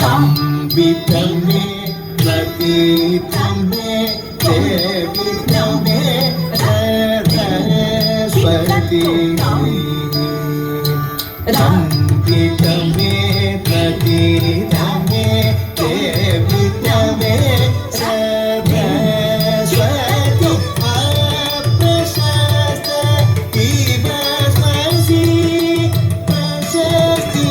तंबितमे प्रतीतमे देवितमे सरस्वती तंबितमे प्रतीतमे देवितमे सरस्वती अप्रशस्ति भस्मसि प्रशस्ति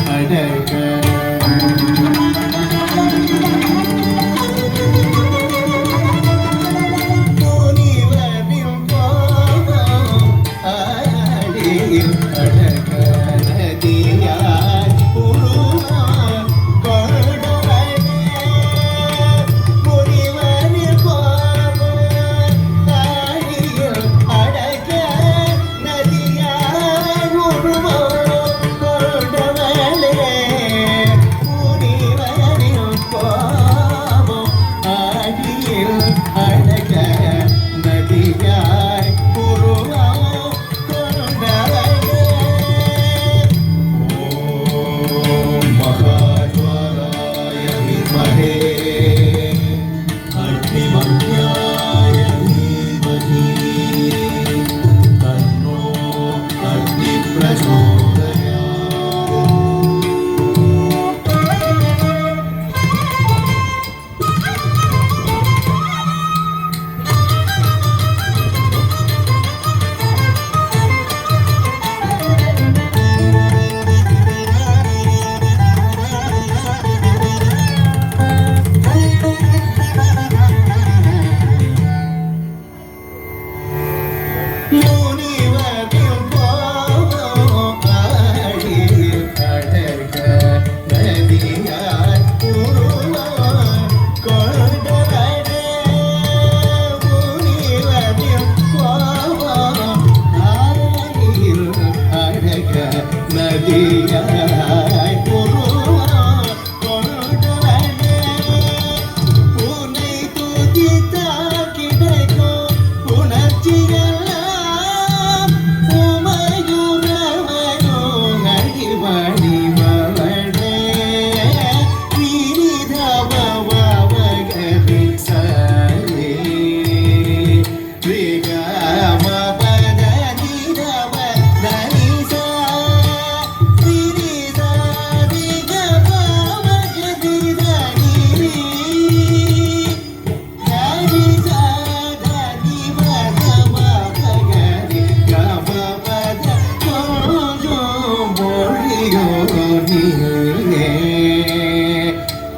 அடக முனிவரின் கோபம் ஆடியில் அடக நதியாய் உருவாய் கொண்டவனே முனிவரின் கோபம் ஆடியில் அடக நதியாய் உருவாய் கொண்டவனே முனிவரின் கோபம் ஆடியில் அடக நதியாய் உருவாய் கொண்டவனே ஓம் மகாத்வராய வித்மஹே அக்னிமன்யாய தீமஹி தன்னோ அக்னி முனிவரின் கோபம் ஆடியில் அடக நதியாய் உருவாய் கொண்டவனே முனிவரின் கோபம் ஆடியில் அடக நதியாய் உருவாய் கொண்டவனே உன்னை துதித்தால் கிடைக்கும் உணர்ச்சியெல்லாம் உமையுறவனும் அடிபணிபவனே விரிதவவகரி சரி விகமபத நிரவ தனிசா விரித விகமபவகரி தனிரி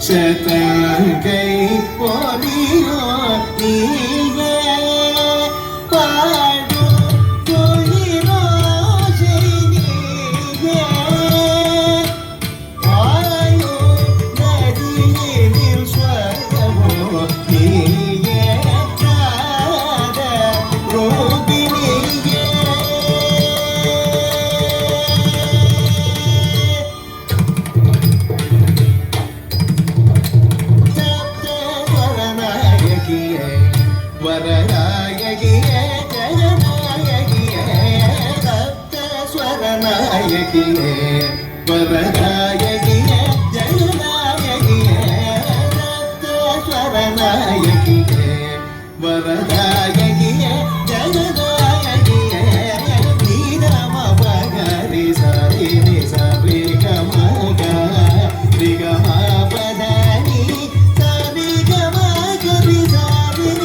சதங்கை போதியோ நீயே பாடும் தொழிலோ செய்தியே ஆயோ நதியில் ஸ்வரமோ நீயே நாத ரூபிணியே வரநாயகியே ஜனநாயகியே சப்த ஸ்வரநாயகியே வரநாயகியே ஜனநாயகியே சப்த ஸ்வரநாயகியே வரநாயகியே ஜனநாயகியே நீரமபகரி சரி சரி கமக ரிகமபதனி சரி கமகரி சரி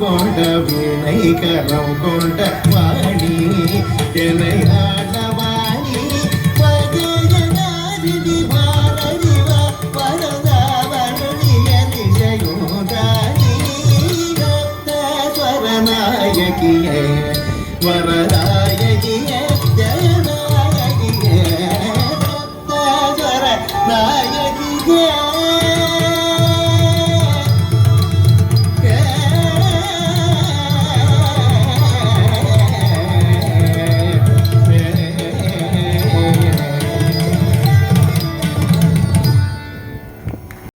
கொண்ட வினை கரம் கொண்ட வாணி என்னை ஆடவாணி பகஜனாரிதி பாரதிவா வரதாவருணிய நிஜயோதானி ரத்த ஸ்வரநாயகியே வரதா